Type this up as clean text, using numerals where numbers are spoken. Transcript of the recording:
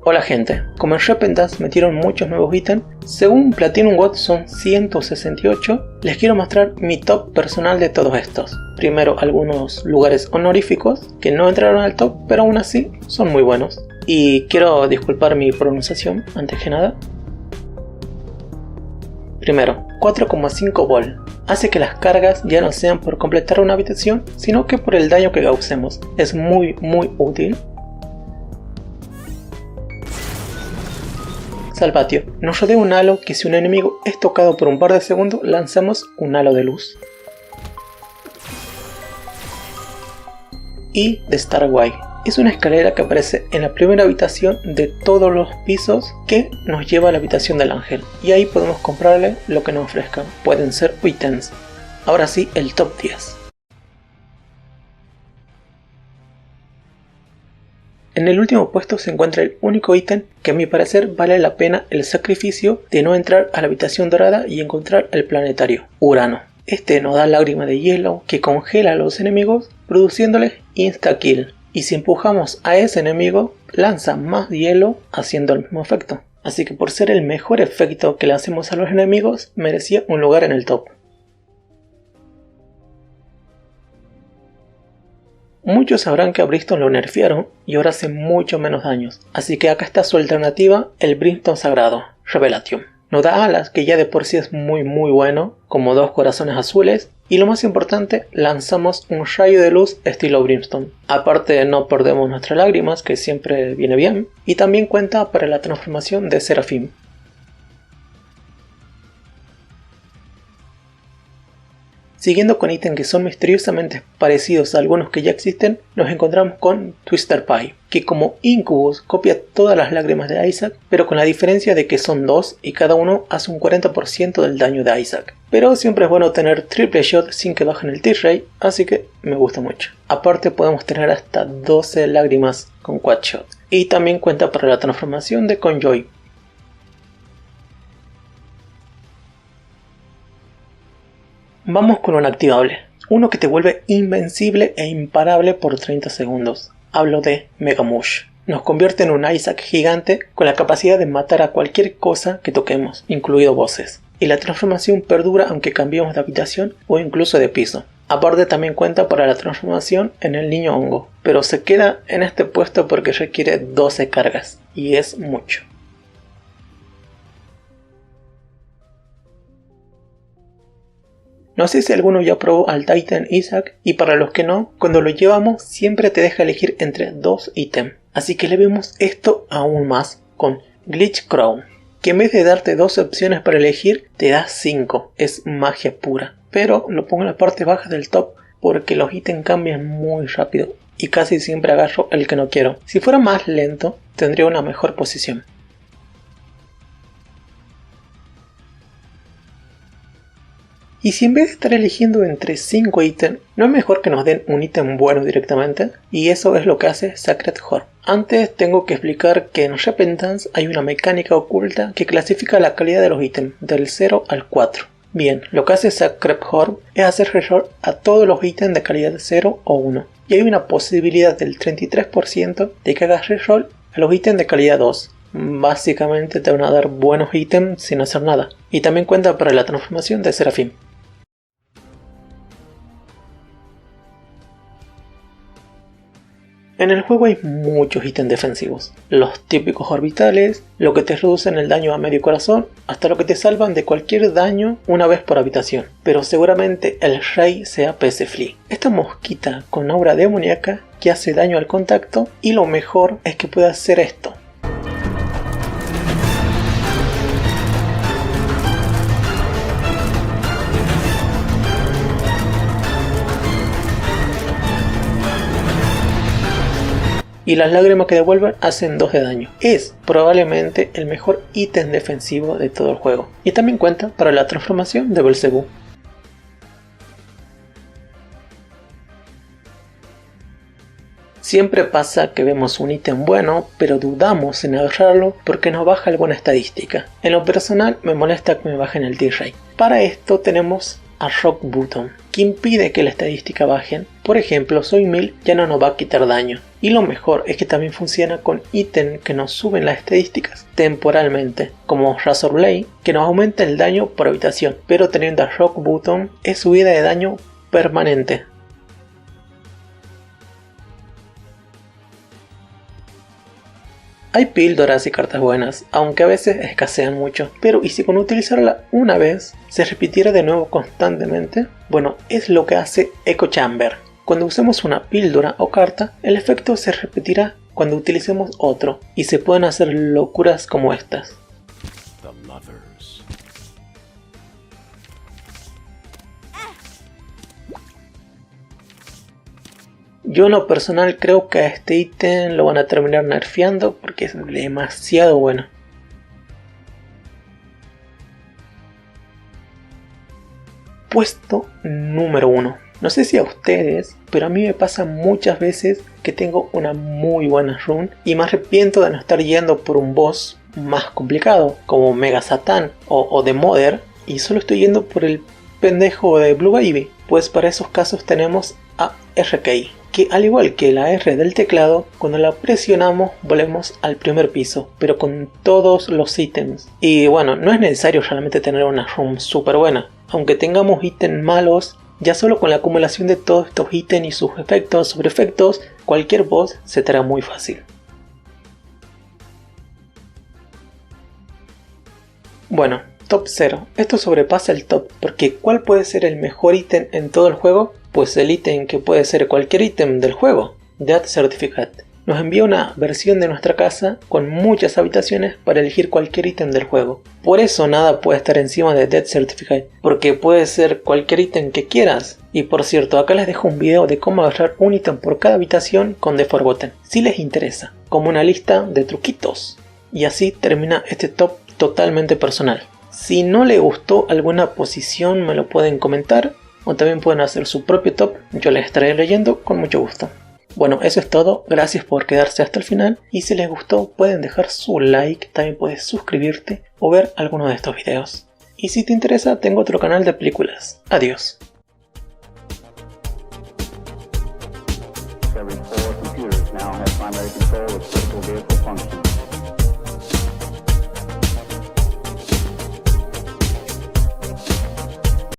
Hola gente, como en Repentance metieron muchos nuevos ítems, según Platinum WOD son 168, les quiero mostrar mi top personal de todos estos. Primero algunos lugares honoríficos que no entraron al top, pero aún así son muy buenos. Y quiero disculpar mi pronunciación antes que nada. Primero, 4,5 Vol. Hace que las cargas ya no sean por completar una habitación, sino que por el daño que causemos. Es muy útil. Salvatio. Nos rodea un halo que si un enemigo es tocado por un par de segundos, lanzamos un halo de luz. Y The Starway. Es una escalera que aparece en la primera habitación de todos los pisos que nos lleva a la habitación del ángel. Y ahí podemos comprarle lo que nos ofrezcan. Pueden ser ítems. Ahora sí, el top 10. En el último puesto se encuentra el único ítem que a mi parecer vale la pena el sacrificio de no entrar a la habitación dorada y encontrar el planetario, Urano. Este nos da lágrima de hielo que congela a los enemigos produciéndoles insta-kill. Y si empujamos a ese enemigo, lanza más hielo haciendo el mismo efecto. Así que por ser el mejor efecto que le hacemos a los enemigos, merecía un lugar en el top. Muchos sabrán que a Brimstone lo nerfearon y ahora hace mucho menos daños, así que acá está su alternativa, el Brimstone Sagrado, Revelation. Nos da alas, que ya de por sí es muy bueno, como 2 corazones azules, y lo más importante, lanzamos un rayo de luz estilo Brimstone. Aparte no perdemos nuestras lágrimas, que siempre viene bien, y también cuenta para la transformación de Seraphim. Siguiendo con ítems que son misteriosamente parecidos a algunos que ya existen, nos encontramos con Twister Pie, que como Incubus copia todas las lágrimas de Isaac, pero con la diferencia de que son 2 y cada uno hace un 40% del daño de Isaac. Pero siempre es bueno tener triple shot sin que bajen el T-Ray, así que me gusta mucho. Aparte podemos tener hasta 12 lágrimas con quad shot. Y también cuenta para la transformación de Conjoy. Vamos con un activable, uno que te vuelve invencible e imparable por 30 segundos. Hablo de Megamush. Nos convierte en un Isaac gigante con la capacidad de matar a cualquier cosa que toquemos, incluido bosses. Y la transformación perdura aunque cambiemos de habitación o incluso de piso. Aparte también cuenta para la transformación en el niño hongo, pero se queda en este puesto porque requiere 12 cargas, y es mucho. No sé si alguno ya probó al Titan Isaac, y para los que no, cuando lo llevamos siempre te deja elegir entre 2 ítems. Así que le vemos esto aún más con Glitch Crown, que en vez de darte 2 opciones para elegir, te da 5. Es magia pura. Pero lo pongo en la parte baja del top porque los ítems cambian muy rápido y casi siempre agarro el que no quiero. Si fuera más lento, tendría una mejor posición. Y si en vez de estar eligiendo entre 5 ítems, ¿no es mejor que nos den un ítem bueno directamente? Y eso es lo que hace Sacred Orb. Antes tengo que explicar que en Repentance hay una mecánica oculta que clasifica la calidad de los ítems del 0 al 4. Bien, lo que hace Sacred Orb es hacer reroll a todos los ítems de calidad 0 o 1. Y hay una posibilidad del 33% de que hagas reroll a los ítems de calidad 2. Básicamente te van a dar buenos ítems sin hacer nada. Y también cuenta para la transformación de Seraphim. En el juego hay muchos ítems defensivos, los típicos orbitales, lo que te reducen el daño a medio corazón, hasta lo que te salvan de cualquier daño una vez por habitación, pero seguramente el rey sea PC Flea. Esta mosquita con aura demoníaca que hace daño al contacto, y lo mejor es que puede hacer esto. Y las lágrimas que devuelven hacen 2 de daño. Es probablemente el mejor ítem defensivo de todo el juego. Y también cuenta para la transformación de Belzebú. Siempre pasa que vemos un ítem bueno, pero dudamos en agarrarlo porque nos baja alguna estadística. En lo personal me molesta que me bajen el T-Ray. Para esto tenemos a Rock Bottom, que impide que la estadística bajen. Por ejemplo, Soy 1000 ya no nos va a quitar daño. Y lo mejor es que también funciona con ítems que nos suben las estadísticas temporalmente, como Razor Blade, que nos aumenta el daño por habitación, pero teniendo a Rock Bottom es subida de daño permanente. Hay píldoras y cartas buenas, aunque a veces escasean mucho, pero ¿y si con utilizarla una vez se repitiera de nuevo constantemente? Bueno, es lo que hace Echo Chamber. Cuando usemos una píldora o carta, el efecto se repetirá cuando utilicemos otro, y se pueden hacer locuras como estas. Yo en lo personal creo que a este ítem lo van a terminar nerfeando porque es demasiado bueno. Puesto número 1. No sé si a ustedes, pero a mí me pasa muchas veces que tengo una muy buena run y me arrepiento de no estar yendo por un boss más complicado como Mega Satan o The Mother, y solo estoy yendo por el pendejo de Blue Baby. Pues para esos casos tenemos a RK, que al igual que la R del teclado, cuando la presionamos volvemos al primer piso, pero con todos los ítems. Y bueno, no es necesario realmente tener una run super buena, aunque tengamos ítems malos, ya solo con la acumulación de todos estos ítems y sus efectos sobre efectos, cualquier boss se te hará muy fácil. Bueno, top 0. Esto sobrepasa el top, porque ¿cuál puede ser el mejor ítem en todo el juego? Pues el ítem que puede ser cualquier ítem del juego, Death Certificate. Nos envía una versión de nuestra casa con muchas habitaciones para elegir cualquier ítem del juego. Por eso nada puede estar encima de Death Certificate, porque puede ser cualquier ítem que quieras. Y por cierto, acá les dejo un video de cómo agarrar un ítem por cada habitación con The Forgotten, si les interesa, como una lista de truquitos. Y así termina este top totalmente personal. Si no les gustó alguna posición me lo pueden comentar, o también pueden hacer su propio top, yo les estaré leyendo con mucho gusto. Bueno, eso es todo, gracias por quedarse hasta el final, y si les gustó pueden dejar su like, también puedes suscribirte o ver alguno de estos videos. Y si te interesa, tengo otro canal de películas. Adiós. Every core computers now have primary control of critical vehicle functions.